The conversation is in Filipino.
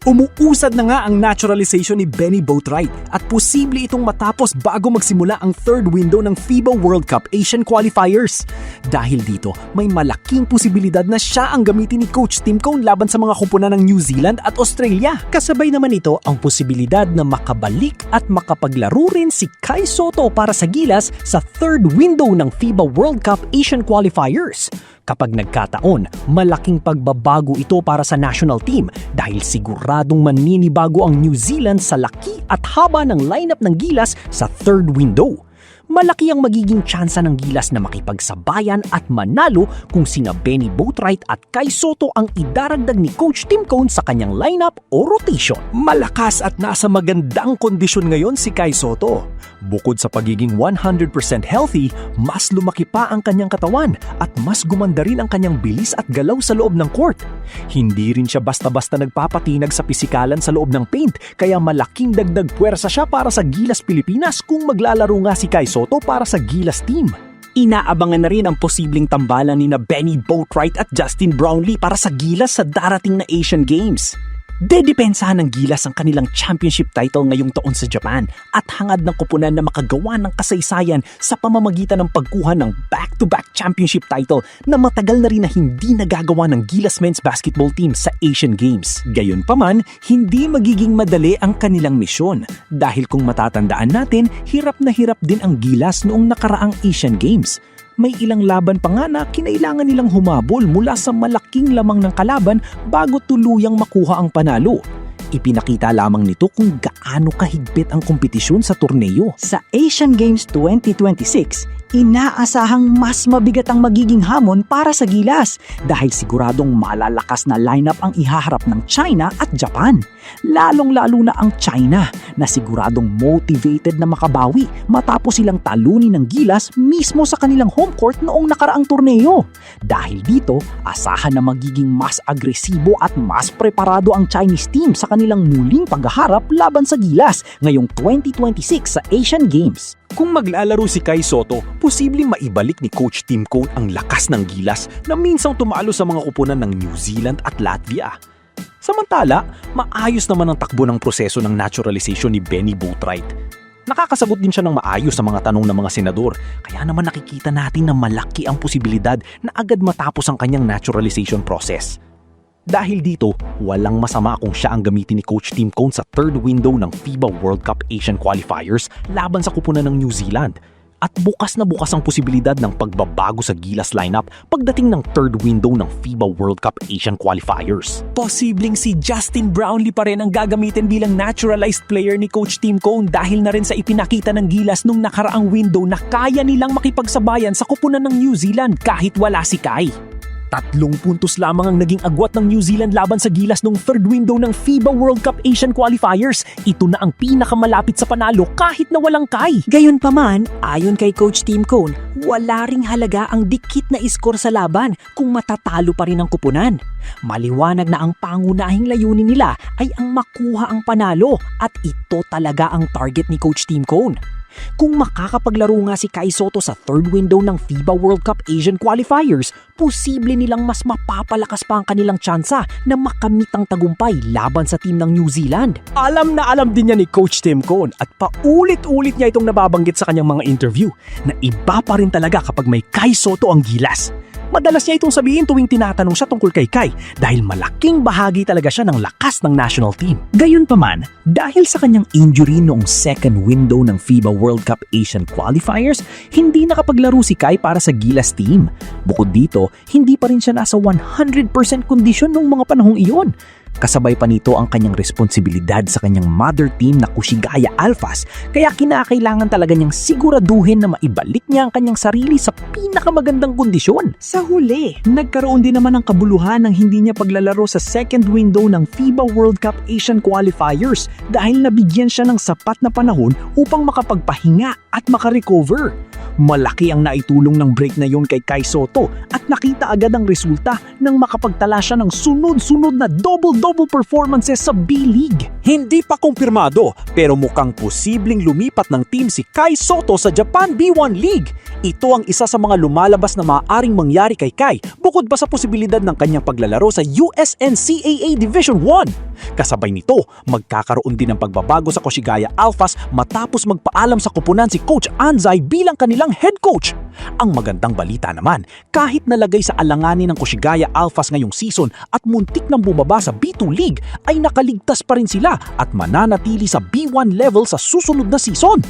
Umuusad na nga ang naturalization ni Benny Boatwright at posible itong matapos bago magsimula ang third window ng FIBA World Cup Asian Qualifiers. Dahil dito, may malaking posibilidad na siya ang gamitin ni Coach Tim Cone laban sa mga kupunan ng New Zealand at Australia. Kasabay naman ito ang posibilidad na makabalik at makapaglaro rin si Kai Sotto para sa Gilas sa third window ng FIBA World Cup Asian Qualifiers. Kapag nagkataon, malaking pagbabago ito para sa national team dahil siguradong maninibago ang New Zealand sa laki at haba ng lineup ng Gilas sa third window. Malaki ang magiging tsansa ng Gilas na makipagsabayan at manalo kung sina Benny Boatwright at Kai Sotto ang idaragdag ni Coach Tim Cone sa kanyang lineup o rotation. Malakas at nasa magandang kondisyon ngayon si Kai Sotto. Bukod sa pagiging 100% healthy, mas lumaki pa ang kanyang katawan at mas gumanda rin ang kanyang bilis at galaw sa loob ng court. Hindi rin siya basta-basta nagpapatinag sa pisikalan sa loob ng paint, kaya malaking dagdag puwersa siya para sa Gilas Pilipinas kung maglalaro nga si Kai Sotto para sa Gilas team. Inaabangan na rin ang posibleng tambalan ni na Benny Boatwright at Justin Brownlee para sa Gilas sa darating na Asian Games. Dedepensahan ng Gilas ang kanilang championship title ngayong taon sa Japan at hangad ng kupunan na makagawa ng kasaysayan sa pamamagitan ng pagkuha ng back-to-back championship title na matagal na rin na hindi nagagawa ng Gilas men's basketball team sa Asian Games. Gayunpaman, hindi magiging madali ang kanilang misyon dahil kung matatandaan natin, hirap na hirap din ang Gilas noong nakaraang Asian Games. May ilang laban pa nga na kinailangan nilang humabol mula sa malaking lamang ng kalaban bago tuluyang makuha ang panalo. Ipinakita lamang nito kung gaano kahigpit ang kompetisyon sa torneo. Sa Asian Games 2026, inaasahang mas mabigat ang magiging hamon para sa Gilas dahil siguradong malalakas na lineup ang ihaharap ng China at Japan. Lalong-lalo na ang China na siguradong motivated na makabawi matapos silang talunin ng Gilas mismo sa kanilang home court noong nakaraang torneo. Dahil dito, asahan na magiging mas agresibo at mas preparado ang Chinese team sa kanilang muling paghaharap laban sa Gilas ngayong 2026 sa Asian Games. Kung maglalaro si Kai Sotto, posibleng maibalik ni Coach Tim Cone ang lakas ng Gilas na minsang tumalo sa mga kupunan ng New Zealand at Latvia. Samantala, maayos naman ang takbo ng proseso ng naturalization ni Benny Boatwright. Nakakasagot din siya ng maayos sa mga tanong ng mga senador, kaya naman nakikita natin na malaki ang posibilidad na agad matapos ang kanyang naturalization process. Dahil dito, walang masama kung siya ang gamitin ni Coach Tim Cone sa third window ng FIBA World Cup Asian Qualifiers laban sa kupunan ng New Zealand. At bukas na bukas ang posibilidad ng pagbabago sa Gilas lineup pagdating ng third window ng FIBA World Cup Asian Qualifiers. Posibleng si Justin Brownlee pa rin ang gagamitin bilang naturalized player ni Coach Tim Cone dahil na rin sa ipinakita ng Gilas nung nakaraang window na kaya nilang makipagsabayan sa kupunan ng New Zealand kahit wala si Kai. 3 puntos lamang ang naging agwat ng New Zealand laban sa Gilas nung third window ng FIBA World Cup Asian Qualifiers. Ito na ang pinakamalapit sa panalo kahit na walang Kai. Gayunpaman, ayon kay Coach Tim Cone, wala ring halaga ang dikit na iskor sa laban kung matatalo pa rin ang kupunan. Maliwanag na ang pangunahing layunin nila ay ang makuha ang panalo at ito talaga ang target ni Coach Tim Cone. Kung makakapaglaro nga si Kai Sotto sa third window ng FIBA World Cup Asian Qualifiers, posible nilang mas mapapalakas pa ang kanilang tsansa na makamit ang tagumpay laban sa team ng New Zealand. Alam na alam din niya ni Coach Tim Cone at paulit-ulit niya itong nababanggit sa kanyang mga interview na iba pa rin talaga kapag may Kai Sotto ang Gilas. Madalas niya itong sabihin tuwing tinatanong siya tungkol kay Kai dahil malaking bahagi talaga siya ng lakas ng national team. Gayunpaman, dahil sa kanyang injury noong second window ng FIBA World Cup Asian Qualifiers, hindi nakapaglaro si Kai para sa Gilas team. Bukod dito, hindi pa rin siya nasa 100% kondisyon noong mga panahong iyon. Kasabay pa nito ang kanyang responsibilidad sa kanyang mother team na Kushigaya Alphas, kaya kinakailangan talaga niyang siguraduhin na maibalik niya ang kanyang sarili sa pinakamagandang kondisyon. Sa huli, Nagkaroon din naman ng kabuluhan ng hindi niya paglalaro sa second window ng FIBA World Cup Asian Qualifiers dahil nabigyan siya ng sapat na panahon upang makapagpahinga at makarecover. Malaki ang naitulong ng break na yon kay Kai Sotto at nakita agad ang resulta nang makapagtala siya ng sunod-sunod na double-double performances sa B-League. Hindi pa kumpirmado pero mukhang posibleng lumipat ng team si Kai Sotto sa Japan B1 League. Ito ang isa sa mga lumalabas na maaaring mangyari kay Kai bukod pa sa posibilidad ng kanyang paglalaro sa USNCAA Division 1. Kasabay nito, magkakaroon din ng pagbabago sa Koshigaya Alphas matapos magpaalam sa koponan si Coach Anzai bilang kanilang head coach. Ang magandang balita naman, kahit nalagay sa alanganin ng Koshigaya Alphas ngayong season at muntik nang bumaba sa B2 League, ay nakaligtas pa rin sila at mananatili sa B1 level sa susunod na season.